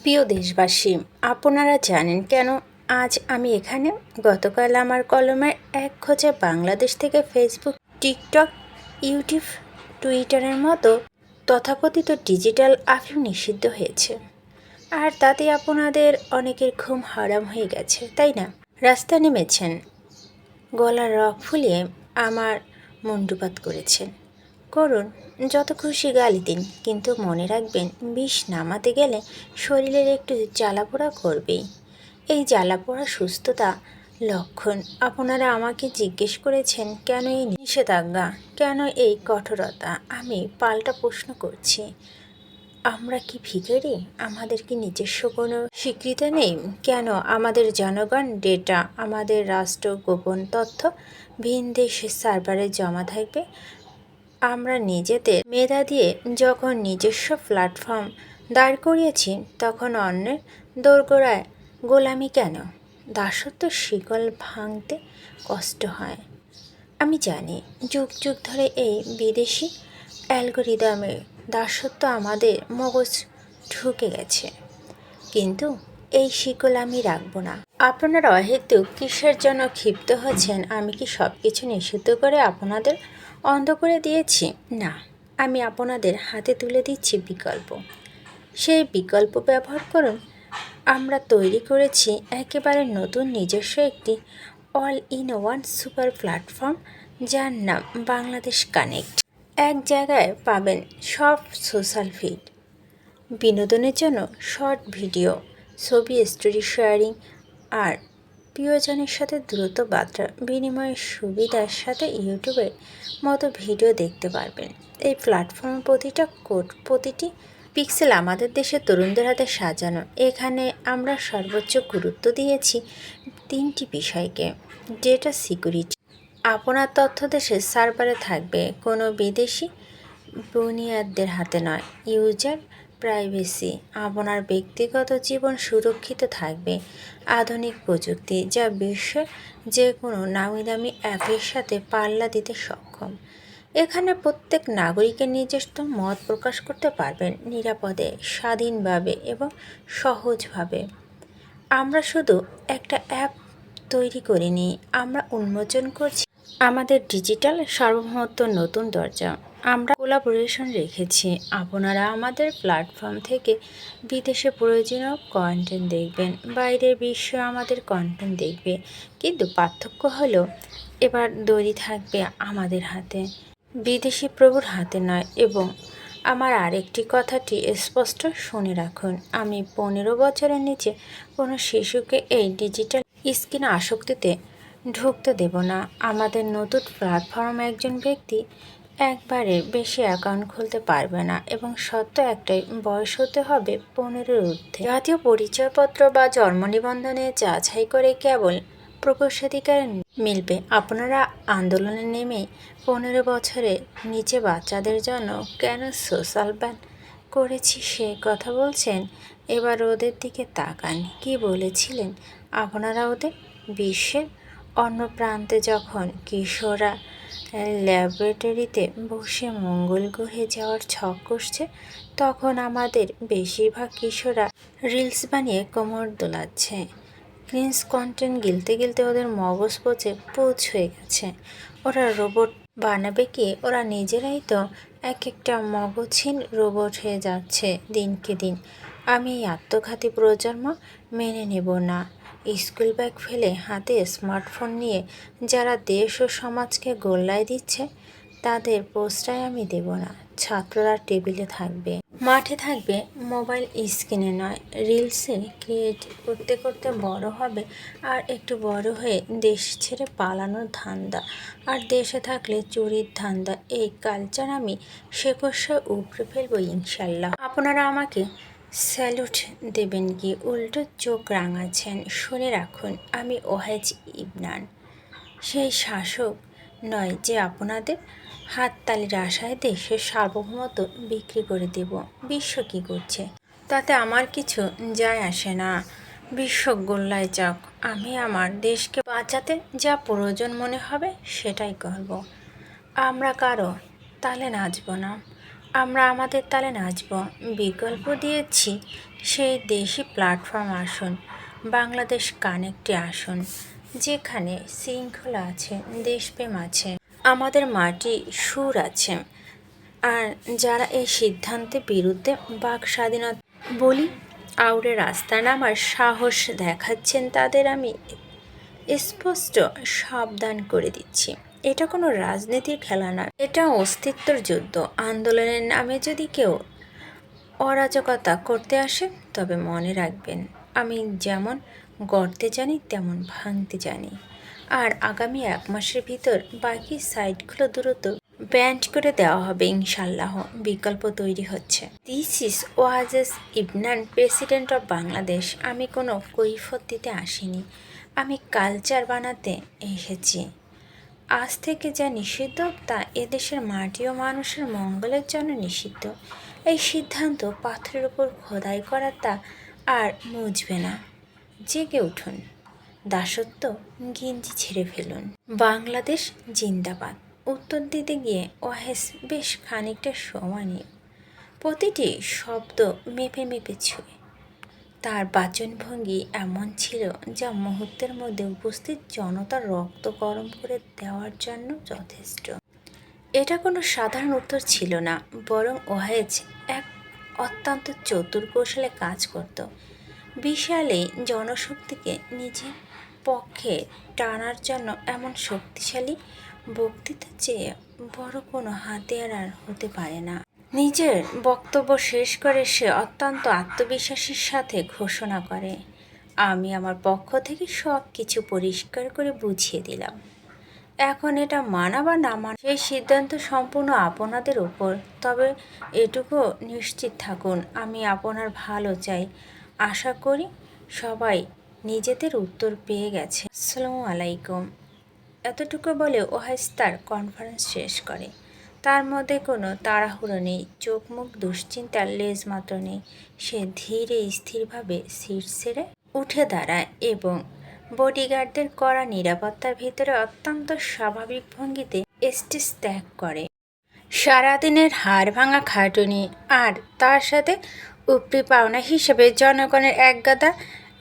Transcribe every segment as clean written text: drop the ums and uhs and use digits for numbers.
প্রিয় দেশবাসী, আপনারা জানেন কেন আজ আমি এখানে? গতকাল আমার কলমের এক খোঁজে বাংলাদেশ থেকে ফেসবুক, টিকটক, ইউটিউব, টুইটারের মতো তথাকথিত ডিজিটাল আফিম নিষিদ্ধ হয়েছে। আর তাতে আপনাদের অনেকের ঘুম হারাম হয়ে গেছে, তাই না? রাস্তা নেমেছেন, গলার রগ ফুলিয়ে আমার মুণ্ডুপাত করেছেন। করুন, যত খুশি গালি দিন, কিন্তু মনে রাখবেন বিষ নামাতে গেলে শরীরের একটু জ্বালাপোড়া করবেই। এই জ্বালাপোড়া সুস্থতা লক্ষণ। আপনারা আমাকে জিজ্ঞেস করেছেন কেন এই নিষেধাজ্ঞা, কেন এই কঠোরতা। আমি পাল্টা প্রশ্ন করছি, আমরা কি ভিখারি? আমাদের কি নিজস্ব কোনো স্বীকৃতি নেই? কেন আমাদের জনগণ ডেটা, আমাদের রাষ্ট্র গোপন তথ্য ভিন দেশের সার্ভারে জমা থাকবে? আমরা নিজেদের মেধা দিয়ে যখন নিজস্ব প্ল্যাটফর্ম দাঁড় করিয়েছি, তখন অন্যের দোরগোড়ায় গোলামি কেন? দাসত্ব শিকল ভাঙতে কষ্ট হয়। আমি জানি যুগ যুগ ধরে এই বিদেশি অ্যালগোরিদমের দাসত্ব আমাদের মগজ ঢুকে গেছে, কিন্তু এই শিকল আমি রাখবো না। আপনারা অহেতুক কিসের জন্য ক্ষিপ্ত হচ্ছেন? আমি কি সব কিছু নিষিদ্ধ করে আপনাদের অন্ধ করে দিয়েছি? না, আমি আপনাদের হাতে তুলে দিচ্ছি বিকল্প। সেই বিকল্প ব্যবহার করুন। আমরা তৈরি করেছি একেবারে নতুন নিজস্ব একটি all in one super platform, যার নাম বাংলাদেশ কানেক্ট। এক জায়গায় পাবেন সব সোশ্যাল ফিড, বিনোদনের জন্য শর্ট ভিডিও, ছবি, স্টোরি শেয়ারিং, আর প্রিয়জনের সাথে দ্রুত বার্তা বিনিময়ের সুবিধার সাথে ইউটিউবের মতো ভিডিও দেখতে পারবেন। এই প্ল্যাটফর্মের প্রতিটা কোড, প্রতিটি পিক্সেল আমাদের দেশের তরুণদের হাতে সাজানো। এখানে আমরা সর্বোচ্চ গুরুত্ব দিয়েছি তিনটি বিষয়কে। ডেটা সিকিউরিটি, আপনার তথ্য দেশের সার্ভারে থাকবে, কোনো বিদেশি বুনিয়াদের হাতে নয়। ইউজার প্রাইভেসি, আপনার ব্যক্তিগত জীবন সুরক্ষিত থাকবে। আধুনিক প্রযুক্তি, যা বিশ্বের যে কোনো নামিদামি অ্যাপের সাথে পাল্লা দিতে সক্ষম। এখানে প্রত্যেক নাগরিকের নিজস্ব মত প্রকাশ করতে পারবেন নিরাপদে, স্বাধীনভাবে এবং সহজভাবে। আমরা শুধু একটা অ্যাপ তৈরি করিনি, আমরা উন্মোচন করছি আমাদের ডিজিটাল সার্বভৌমত্ব নতুন দরজা। আমরা কোলাবোরেশন রেখেছি। আপনারা আমাদের প্ল্যাটফর্ম থেকে বিদেশে প্রয়োজনীয় কন্টেন্ট দেখবেন, বাইরের বিশ্ব আমাদের কন্টেন্ট দেখবে, কিন্তু পার্থক্য হলো এবার দড়ি থাকবে আমাদের হাতে, বিদেশি প্রভুর হাতে নয়। এবং আমার আরেকটি কথাটি স্পষ্ট শুনে রাখুন, আমি 15 বছরের নিচে কোনো শিশুকে এই ডিজিটাল স্ক্রিন আসক্তিতে ঢুকতে দেব না। আমাদের নতুন প্ল্যাটফর্মে একজন ব্যক্তি একবারের বেশি অ্যাকাউন্ট খুলতে পারবে না, এবং সত্য একটাই, বয়স হতে হবে 15-এর ঊর্ধ্বে। জাতীয় পরিচয়পত্র বা জন্ম নিবন্ধনে যাচাই করে কেবল প্রবেশাধিকার মিলবে। আপনারা আন্দোলনে নেমে 15 বছরের নিচে বাচ্চাদের জন্য কেন সোশ্যাল ব্যান করেছি সে কথা বলছেন। এবার ওদের দিকে তাকান, কি বলেছিলেন আপনারা ওদের? বিশ্বের অন্য প্রান্তে যখন কিশোররা ল্যাবরেটরিতে বসে মঙ্গল গ্রহে যাওয়ার ছক কষছে, তখন আমাদের বেশিরভাগ কিশোররা রিলস বানিয়ে কোমর দোলাচ্ছে। ক্রিঞ্জ কন্টেন্ট গিলতে গিলতে ওদের মগজ পচে পুচ হয়ে গেছে। ওরা রোবট বানাবে কি? ওরা নিজেরাই তো এক একটা মগজহীন রোবট হয়ে যাচ্ছে দিনকে দিন। আমি এই আত্মঘাতী প্রজন্ম মেনে নেব না। স্কুল ব্যাগ ফেলে হাতে স্মার্টফোন নিয়ে যারা দেশ ও সমাজকে গোল্লায় দিচ্ছে, তাদের প্রশ্রয় আমি দেব না। ছাত্ররা টেবিলে থাকবে, মাঠে থাকবে, মোবাইল স্ক্রিনে নয়। রিলসে ক্রিয়েট করতে করতে বড় হবে, আর একটু বড় হয়ে দেশ ছেড়ে পালানোর ধান্দা, আর দেশে থাকলে চুরির ধান্দা। এই কালচার আমি শেকড়সে উপড়ে ফেলবো ইনশাল্লাহ। আপনারা আমাকে স্যালুট দেবেন কি উল্টো চোখ রাঙাচ্ছেন? শুনে রাখুন, আমি ওয়াহেদ ইমরান সেই শাসক নয় যে আপনাদের হাততালির আশায় দেশের সার্বভৌমত্ব বিক্রি করে দেব। বিশ্ব কী করছে তাতে আমার কিছু যায় আসে না। বিশ্ব গোল্লায় যাক, আমি আমার দেশকে বাঁচাতে যা প্রয়োজন মনে হবে সেটাই করব। আমরা কারো তালে নাচব না, আমরা আমাদের তালে নাচব। বিকল্প দিয়েছি সেই দেশি প্ল্যাটফর্ম আসুন, বাংলাদেশ কানেক্টে আসুন, যেখানে শৃঙ্খলা আছে, দেশপ্রেম আছে, আমাদের মাটি সুর আছে। আর যারা এই সিদ্ধান্তের বিরুদ্ধে বাক স্বাধীনতা বলি আউড়ে রাস্তায় নামার সাহস দেখাচ্ছেন, তাদের আমি স্পষ্ট সাবধান করে দিচ্ছি, এটা কোনো রাজনীতির খেলা নয়, এটা অস্তিত্বর যুদ্ধ। আন্দোলনের নামে যদি কেউ অরাজকতা করতে আসে, তবে মনে রাখবেন, আমি যেমন গড়তে জানি তেমন ভাঙতে জানি। আর আগামী 1 মাসের ভিতর বাকি সাইটগুলো দ্রুত ব্যান্ড করে দেওয়া হবে ইনশাল্লাহ। বিকল্প তৈরি হচ্ছে। This is wedges Ibnan, president of Bangladesh. আমি কোনো কৈফত দিতে আসিনি, আমি কালচার বানাতে এসেছি। আজ থেকে যা নিষিদ্ধ তা এদেশের মাটি ও মানুষের মঙ্গলের জন্য নিষিদ্ধ। এই সিদ্ধান্ত পাথরের উপর খোদাই করা, তা আর মুছবে না। জেগে উঠুন, দাসত্ব গেঞ্জি ছেড়ে ফেলুন। বাংলাদেশ জিন্দাবাদ। উত্তর দিতে গিয়ে ওয়াহেস বেশ খানিকটা সময় নিয়ে প্রতিটি শব্দ মেপে মেপে ছুঁয়ে। তার বাচনভঙ্গি এমন ছিল যা মুহূর্তের মধ্যে উপস্থিত জনতার রক্ত গরম করে দেওয়ার জন্য যথেষ্ট। এটা কোনো সাধারণ উত্তর ছিল না, বরং ওয়াহেজ এক অত্যন্ত চতুর কৌশলে কাজ করত। বিশাল এই জনশক্তিকে নিজের পক্ষে টানার জন্য এমন শক্তিশালী বক্তৃতার চেয়ে বড় কোনো হাতিয়ার আর হতে পারে না। নিজের বক্তব্য শেষ করে সে অত্যন্ত আত্মবিশ্বাসের সাথে ঘোষণা করে, আমি আমার পক্ষ থেকে সব কিছু পরিষ্কার করে বুঝিয়ে দিলাম। এখন এটা মানা বা না মানা, সেই সিদ্ধান্ত সম্পূর্ণ আপনাদের উপর। তবে এটুকু নিশ্চিত থাকুন, আমি আপনার ভালো চাই। আশা করি সবাই নিজেদের উত্তর পেয়ে গেছে। আসসালামু আলাইকুম। এতটুকু বলে ওয়াহেস তার কনফারেন্স শেষ করে। তার মধ্যে কোনো তাড়াহুড়ো নেই, চোখ মুখ দুশ্চিন্তার লেজ মাত্র নেই। সে ধীরে স্থিরভাবে সিট ছেড়ে উঠে দাঁড়ায় এবং বডিগার্ডদের কড়া নিরাপত্তার ভিতরে অত্যন্ত স্বাভাবিক ভঙ্গিতে স্টেজ ত্যাগ করে। সারাদিনের হাড় ভাঙা খাটুনি আর তার সাথে উপরি পাওনা হিসেবে জনগণের একগাদা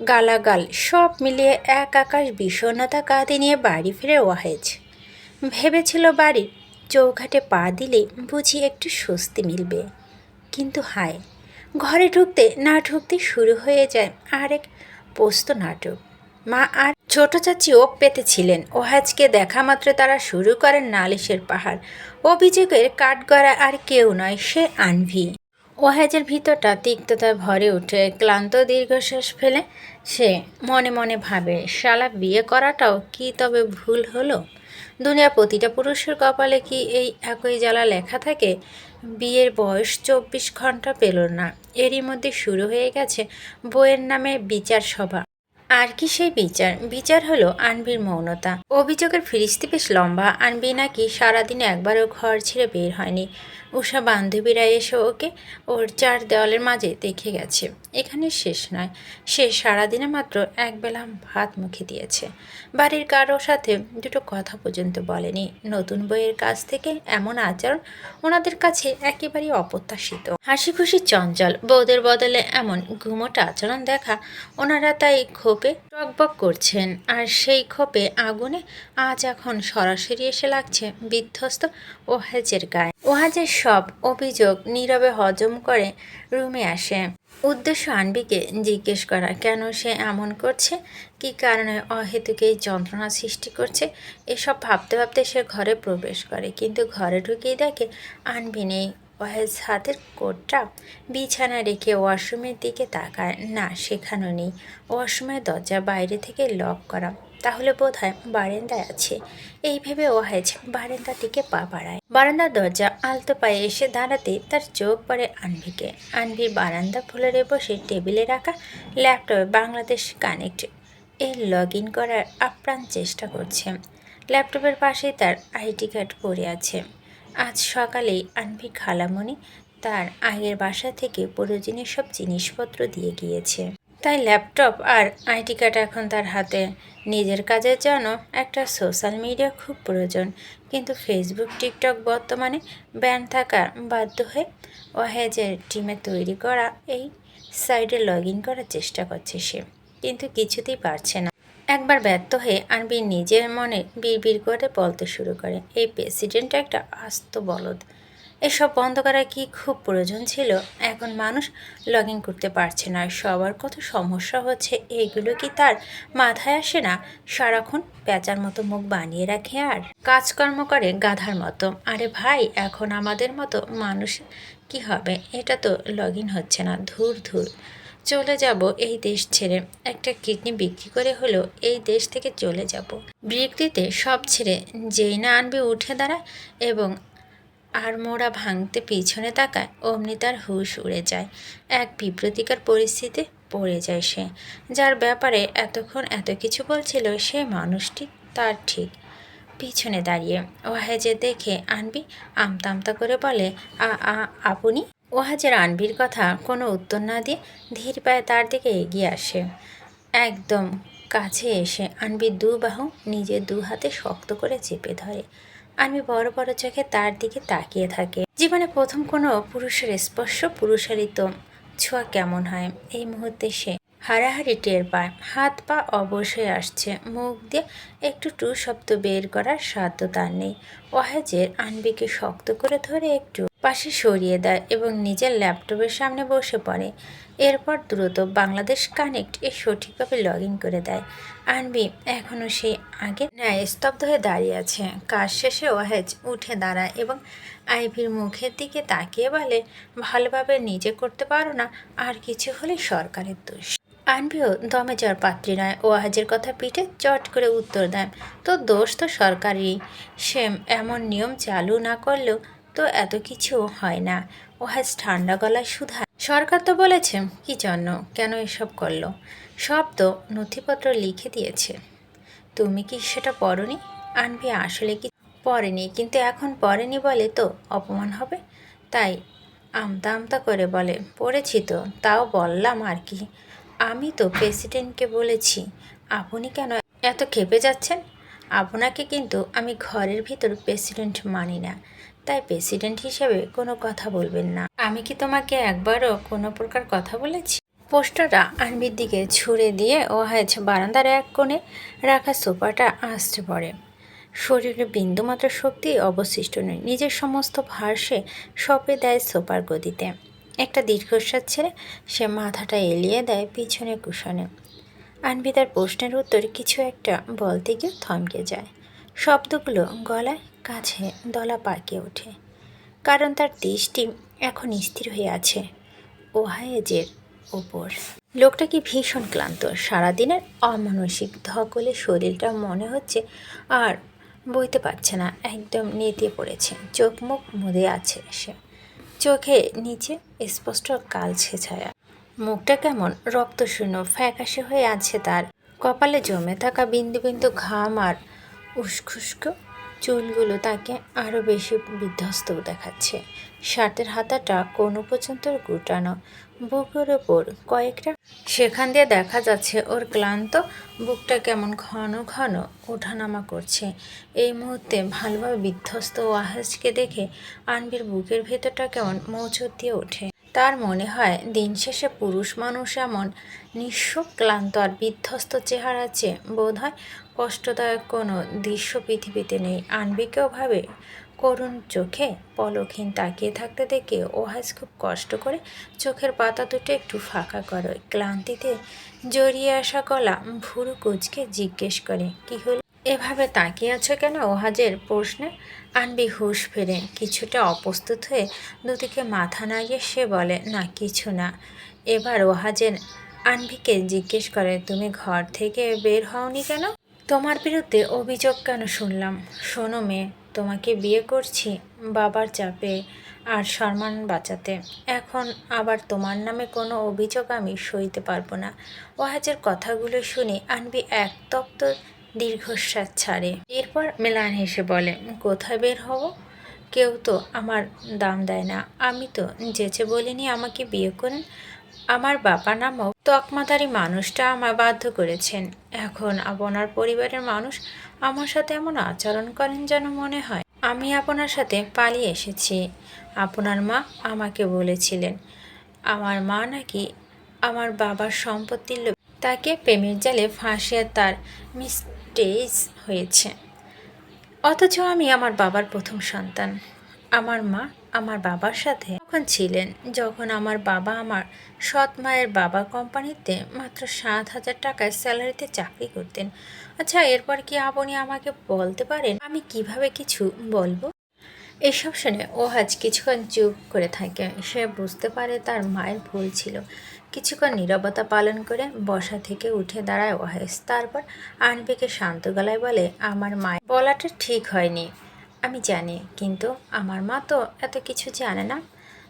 গালাগাল, সব মিলিয়ে এক আকাশ বিষণ্ণতা কাঁধে নিয়ে বাড়ি ফিরে ওয়াহেজ। ভেবেছিল বাড়ির চৌঘাটে পা দিলেই বুঝি একটু স্বস্তি মিলবে, কিন্তু হায়, ঘরে ঢুকতে না ঢুকতে শুরু হয়ে যায় আরেক পোস্ত নাটক। মা আর ছোট চাচি ওপ পেতেছিলেন। ওয়াহেজকে দেখা মাত্র তারা শুরু করেন নালিশের পাহাড়। অভিযোগের কাঠগড়া আর কেউ নয়, সে আনভি। ওয়াহেজের ভিতরটা তিক্ততায় ভরে উঠে। ক্লান্ত দীর্ঘশ্বাস ফেলে সে মনে মনে ভাবে, শালা বিয়ে করাটাও কি তবে ভুল হলো? দুনিয়ার প্রতিটা পুরুষের কপালে কি এই একই জ্বালা লেখা থাকে? বিয়ের বয়স 24 ঘন্টা পেল না, এরই মধ্যে শুরু হয়ে গেছে বইয়ের নামে বিচার সভা। আর কি সেই বিচার? বিচার হলো আনভির মৌনতা। অভিযোগের ফিরিস্তি বেশ লম্বা। আনভি নাকি সারাদিনে একবারও ঘর ছেড়ে বের হয়নি। উষা বান্ধবীরা এসে ওকে ওর 4 দেওয়ালের মাঝে দেখে গেছে। এখানে শেষ নয়, সে সারাদিনে মাত্র একবেলা ভাত মুখে দিয়েছে। বাড়ির কারো সাথে দুটো কথা পর্যন্ত বলেনি। নতুন বইয়ের কাছ থেকে এমন আচরণ ওনাদের কাছে একেবারেই অপ্রত্যাশিত। হাসি খুশি চঞ্চল বউদের বদলে এমন গুমোট আচরণ দেখা ওনারা তাই ক্ষোভে টকবক করছেন। আর সেই ক্ষোভে আগুনে আজ এখন সরাসরি এসে লাগছে বিধ্বস্ত ওয়াহেজের গায়ে। ওয়াহেজের সব অভিযোগ নীরবে হজম করে রুমে আসে। উদ্দেশ্য আনবিকে জিজ্ঞেস করা, কেন সে এমন করছে, কী কারণে অহেতুক এই যন্ত্রণা সৃষ্টি করছে। এসব ভাবতে ভাবতে সে ঘরে প্রবেশ করে, কিন্তু ঘরে ঢুকেই দেখে আনবি নেই। ওয়াহেজ হাতের কোটটা বিছানায় রেখে ওয়াশরুমের দিকে তাকায়। না, সেখানেও নেই। ওয়াশরুমের দরজা বাইরে থেকে লক করা, তাহলে বোধহয় বারান্দায় আছে। এই ভেবে ওয়াহেজ বারান্দার দিকে পা বাড়ায়। বারান্দার দরজা আলতো পায়ে এসে দাঁড়াতে তার চোখ পড়ে আনভিকে। আনভি বারান্দা ফ্লোরে বসে টেবিলে রাখা ল্যাপটপে বাংলাদেশ কানেক্ট লগ ইন করার আপ্রাণ চেষ্টা করছে। ল্যাপটপের পাশেই তার আইডি কার্ড পড়ে আছে। আজ সকালেই আনভি খালামণি তার আগের বাসা থেকে প্রয়োজনীয় সব জিনিসপত্র দিয়ে গিয়েছে। তাই ল্যাপটপ আর আইডি কার্ড এখন তার হাতে। নিজের কাজের জন্য একটা সোশ্যাল মিডিয়া খুব প্রয়োজন, কিন্তু ফেসবুক টিকটক বর্তমানে ব্যান থাকার বাধ্য হয়ে ওয়াহেজের টিমে তৈরি করা এই সাইডে লগ ইন করার চেষ্টা করছে সে, কিন্তু কিছুতেই পারছে না। একবার ব্যর্থ হয়ে আনবির নিজের মনে বিড়বিড় করে বলতে শুরু করে, এই প্রেসিডেন্ট একটা আস্ত বলদ। এসব বন্ধ করা কি খুব প্রয়োজন ছিল? এখন মানুষ লগ ইন করতে পারছে না, সবার কত সমস্যা হচ্ছে, এইগুলো কি তার মাথায় আসে না? সারাক্ষণ প্যাঁচার মতো মুখ বানিয়ে রাখে আর কাজকর্ম করে গাধার মতো। আরে ভাই, এখন আমাদের মতো মানুষ কি হবে? এটা তো লগ ইন হচ্ছে না। ধুর ধুর, চলে যাব এই দেশ ছেড়ে। একটা কিডনি বিক্রি করে হলেও এই দেশ থেকে চলে যাব। বিক্রিতে সব ছেড়ে যেই না আনবি উঠে দাঁড়ায় এবং আর মোড়া ভাঙতে পিছনে তাকায়, অমনি তার হুঁশ উড়ে যায়। এক বিব্রতিকর পরিস্থিতি পড়ে যায় সে। যার ব্যাপারে এতক্ষণ এত কিছু বলছিল, সে মানুষটি তার ঠিক পিছনে দাঁড়িয়ে। ওয়াহেজের দেখে আনবি আমতা আমতা করে বলে, আপনি? ওয়াহেজের আনবির কথা কোনো উত্তর না দিয়ে ধীর পায়ে তার দিকে এগিয়ে আসে। একদম কাছে এসে আনবির দু বাহু নিজের দু হাতে শক্ত করে চেপে ধরে। আনবি বড় বড় চোখে তার দিকে তাকিয়ে থাকে। জীবনে প্রথম কোনো পুরুষের স্পর্শ, পুরুষারিত ছোঁয়া কেমন হয়, এই মুহূর্তে সে হারাহারি টের পায়। হাত পা অবশ হয়ে আসছে, মুখ দিয়ে একটু টু শব্দ বের করার সাধ্য তার নেই। ওয়াহেজের আনবিকে শক্ত করে ধরে একটু পাশে সরিয়ে দেয় এবং নিজের ল্যাপটপের সামনে বসে পড়ে। এরপর দ্রুত বাংলাদেশ কানেক্ট সঠিকভাবে লগ ইন করে দেয়। আনবি এখনও সেই আগে ন্যায় স্তব্ধ হয়ে দাঁড়িয়ে আছে। কাজ শেষে ওয়াহেজ উঠে দাঁড়ায় এবং আইভির মুখের দিকে তাকিয়ে বলে, ভালোভাবে নিজে করতে পারো না, আর কিছু হলে সরকারের দোষ। আনবিও দমে যাওয়ার পাত্রী নয়, ওয়াহেজের কথা পিঠে চট করে উত্তর দেয়, তো দোষ তো সরকারই। সে এমন নিয়ম চালু না করলেও তো এত কিছু হয় না। ওয়াহেজ ঠান্ডা গলায় শুধায়, সরকার তো বলেছে, কি জন্য, কেন এসব করলো? সব তো নথিপত্র লিখে দিয়েছে, তুমি কি সেটা পড়নি? আনবি আসলে কি পড়েনি, কিন্তু এখন পড়েনি বলে তো অপমান হবে, তাই আমতা আমতা করে বলে, পড়েছি তো, তাও বললাম আর কি। আমি তো প্রেসিডেন্টকে বলেছি। আপনি কেন এত ক্ষেপে যাচ্ছেন? আপনাকে কিন্তু আমি ঘরের ভিতর প্রেসিডেন্ট মানি না, তাই প্রেসিডেন্ট হিসেবে কোনো কথা বলবেন না। আমি কি তোমাকে একবারও কোনো প্রকার কথা বলেছি? পোস্টারটা আনবির দিকে ছুঁড়ে দিয়ে ওয়াহেজ বারান্দার এক কোণে রাখা সোফাটা আঁচড়ে পড়ে। শরীরে বিন্দুমাত্র শক্তি অবশিষ্ট নেই, নিজের সমস্ত ভার সে সঁপে দেয় সোফার গদিতে। একটা দীর্ঘশ্বাস ছেড়ে সে মাথাটা এলিয়ে দেয় পিছনে কুশনে। আনবি তার প্রশ্নের উত্তর কিছু একটা বলতে গিয়ে থমকে যায়। শব্দগুলো গলায় কাছে দলা পাকিয়ে ওঠে, কারণ তার দৃষ্টি এখন স্থির হয়ে আছে ওয়াহেজের ওপর। লোকটা কি ভীষণ ক্লান্ত, সারাদিনের অমানসিক ধকলে শরীরটা মনে হচ্ছে আর বইতে পারছে না, একদম নেতিয়ে পড়েছে। চোখ মুখ মুদে আছে সে, চোখে নিচে স্পষ্ট কালছে ছায়া। মুখটা কেমন রক্তশূন্য ফ্যাকাশে হয়ে আছে তার। কপালে জমে থাকা বিন্দু বিন্দু ঘাম আর উস্খুস্ক চুলগুলো তাকে আরও বেশি বিধ্বস্ত দেখাচ্ছে। শার্টের হাতাটা কোনো পর্যন্ত গুটানো, বুকের ওপর কয়েকটা সেখান দিয়ে দেখা যাচ্ছে ওর ক্লান্ত বুকটা কেমন ঘন ঘন ওঠানামা করছে। এই মুহূর্তে ভালোভাবে বিধ্বস্ত ওয়াহেজকে দেখে আনবির বুকের ভেতরটা কেমন মোচড় দিয়ে ওঠে। তার মনে হয় দিন শেষে পুরুষ মানুষ এমন নিঃস্ব, ক্লান্ত আর বিধ্বস্ত চেহারা চেয়ে বোধ হয় কষ্টদায়ক কোনো দৃশ্য পৃথিবীতে নেই। আনবিকেও ভাবে করুণ চোখে পলকহীন তাকিয়ে থাকতে দেখে ওয়াহেজ খুব কষ্ট করে চোখের পাতা দুটো একটু ফাঁকা করে ক্লান্তিতে জড়িয়ে আসা গলা ভুরু কুঁচকে জিজ্ঞেস করে, কি হলো? এভাবে তাকিয়ে আছো কেন? ওয়াহেজের প্রশ্নে আনবি হুঁশ ফেরে কিছুটা অপ্রস্তুত হয়ে দুদিকে মাথা নাড়িয়ে সে বলে, না কিছু না। এবার ওয়াহেজের আনবিকে জিজ্ঞেস করে, তুমি ঘর থেকে বের হওনি কেন? তোমার বিরুদ্ধে অভিযোগ কেন শুনলাম? শোনো মেয়ে, তোমাকে বিয়ে করছি বাবার চাপে আর সম্মান বাঁচাতে। এখন আবার তোমার নামে কোনো অভিযোগ আমি সইতে পারবো না। ওয়াহেজের কথাগুলো শুনে আনবি এক তপ্ত দীর্ঘশ্বাস ছাড়ে। এরপর মেলান হেসে বলে, কোথায় বের হব? কেউ তো আমার দাম দেয় না। আমি তো যেচে বলিনি আমাকে বিয়ে করেন। আমার বাবা নামক তকমাধারী মানুষটা আমায় বাধ্য করেছেন। এখন আপনার পরিবারের মানুষ আমার সাথে এমন আচরণ করেন যেন মনে হয় আমি আপনার সাথে পালিয়ে এসেছি। আপনার মা আমাকে বলেছিলেন আমার মা নাকি আমার বাবার সম্পত্তির লোভ তাকে প্রেমের জালে ফাঁসিয়ে তার মিস্টেজ হয়েছে। অথচ আমি আমার বাবার প্রথম সন্তান। আমার মা আমার বাবার সাথে তখন ছিলেন যখন আমার বাবা আমার সৎ মায়ের বাবা কোম্পানিতে মাত্র 7,000 টাকায় স্যালারিতে চাকরি করতেন। আচ্ছা, এরপর কি আপনি আমাকে বলতে পারেন আমি কিভাবে কিছু বলবো? এসব শুনে ওহাজ কিছুক্ষণ চুপ করে থাকে। সে বুঝতে পারে তার মায়ের ভুল ছিল। কিছুক্ষণ নীরবতা পালন করে বসা থেকে উঠে দাঁড়ায় ওহাজ। তারপর আনবিকে শান্ত গলায় বলে, আমার মায়ের বলাটা ঠিক হয়নি আমি জানি, কিন্তু আমার মা তো এত কিছু জানে না।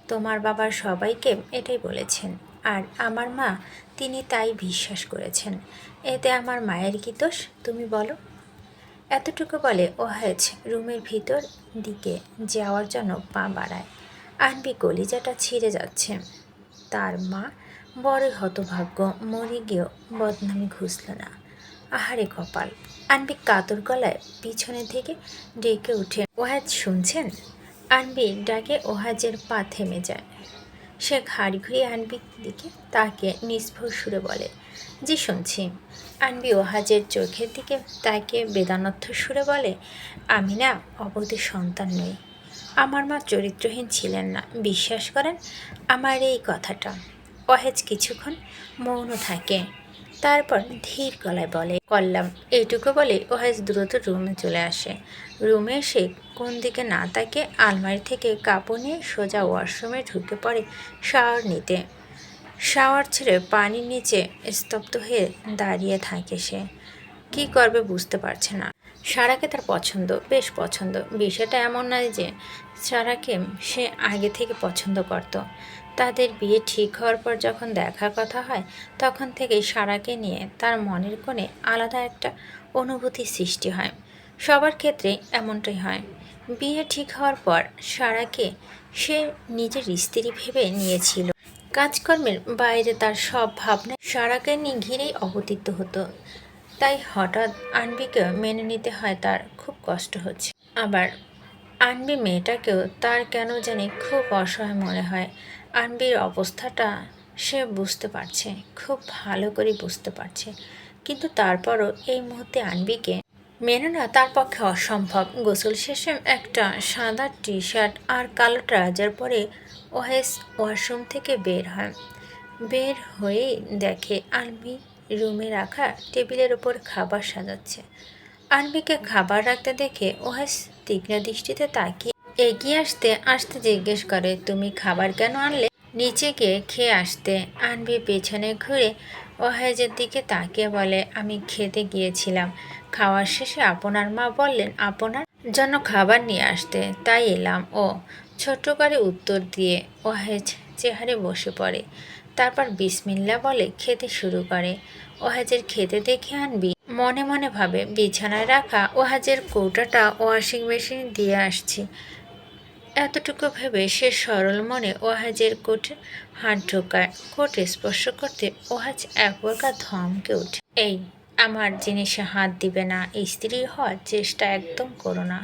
তোমার বাবার সবাইকে এটাই বলেছেন, আর আমার মা তিনি তাই বিশ্বাস করেছেন। এতে আমার মায়ের কি দোষ তুমি বলো? এতটুকু বলে ওহাজ রুমের ভিতর দিকে যাওয়ার জন্য পা বাড়ায়। আনবি কলিজাটা ছিঁড়ে যাচ্ছে। তার মা বড়ই হতভাগ্য, মরে গিয়েও বদনামি ঘুষল না। আহারে কপাল। আনবি কাতর গলায় পিছনে থেকে ডেকে উঠে, ওহাজ শুনছেন? আনবি ডাকে ওহাজের পা থেমে যায়। সে ঘাড়ি ঘুরিয়ে আনবির দিকে তাকে নিষ্ফুর সুরে বলে, জি শুনছি। আনবি ওহাজের চোখের দিকে তাকে বেদানর্থ সুরে বলে, আমি না অবধির সন্তান নই। আমার মা চরিত্রহীন ছিলেন না, বিশ্বাস করেন আমার এই কথাটা। ওহাজ কিছুক্ষণ মৌন থাকে, তারপর ধীর গলায় বলে, করলাম। এইটুকু বলে ওহাজ দ্রুত রুমে চলে আসে। রুমে এসে কোন দিকে না তাকে আলমারি থেকে কাপড় নিয়ে সোজা ওয়াশরুমে ঢুকে পড়ে শাওয়ার নিতে। শাওয়ার ছেড়ে পানির নিচে স্তব্ধ হয়ে দাঁড়িয়ে থাকে সে। কী করবে বুঝতে পারছে না। সারাকে তার পছন্দ, বেশ পছন্দ। বিষয়টা এমন নয় যে সারাকে সে আগে থেকে পছন্দ করত। তাদের বিয়ে ঠিক হওয়ার পর যখন দেখার কথা হয় তখন থেকেই সারাকে নিয়ে তার মনের কোণে আলাদা একটা অনুভূতি সৃষ্টি হয়। সবার ক্ষেত্রে এমনটাই হয়। বিয়ে ঠিক হওয়ার পর সারাকে সে নিজের স্ত্রী ভেবে নিয়েছিল। কাজকর্মের বাইরে তার সব ভাবনা সারাকে নিয়ে ঘিরেই অবতীর্ণ হতো। তাই হঠাৎ আনবিকে মেনে নিতে হয় তার খুব কষ্ট হচ্ছে। আবার আনবি মেয়েটাকেও তার কেন জানি খুব অসহায় মনে হয়। আনবির অবস্থাটা সে বুঝতে পারছে, খুব ভালো করে বুঝতে পারছে, কিন্তু তারপরও এই মুহূর্তে আনবিকে মেনে না তার পক্ষে অসম্ভব। গোসল শেষে একটা সাদা টি শার্ট আর কালো ট্রাউজার পরে ওহেস ওয়াশরুম থেকে বের হয়। বের হয়েই দেখে আনবি রুমে রাখা টেবিলের ওপর খাবার সাজাচ্ছে। আনবিকে খাবার রাখতে দেখে ওহেস তীক্ষ্ণ দৃষ্টিতে তাকিয়ে এগিয়ে আসতে আসতে জিজ্ঞেস করে, তুমি খাবার কেন আনলে? নিচে গিয়ে খেয়ে আসতে। আনবি পেছনে ঘুরে ওহেজের দিকে তাকিয়ে বলে, আমি খেতে গিয়েছিলাম। খাওয়ার শেষে আপনার মা বললেন আপনার জন্য খাবার নিয়ে আসতে, তাই এলাম। ও ছোট্ট করে উত্তর দিয়ে ওহেজ চেহারে বসে পড়ে। তারপর বিসমিল্লা বলে খেতে শুরু করে। ওহাজের খেতে দেখে আনবি মনে মনে ভাবে, বিছানায় রাখা ওহাজের কৌটাটা ওয়াশিং মেশিন দিয়ে আসছি। এতটুকু ভেবে সে সরল মনে ওহাজের কোটে হাত ঢোকায়। কোট স্পর্শ করতে ওহাজ এক প্রকার ধমকে ওঠে, এই আমার জিনিসে হাত দিবে না, স্ত্রী হওয়ার চেষ্টা একদম করো না।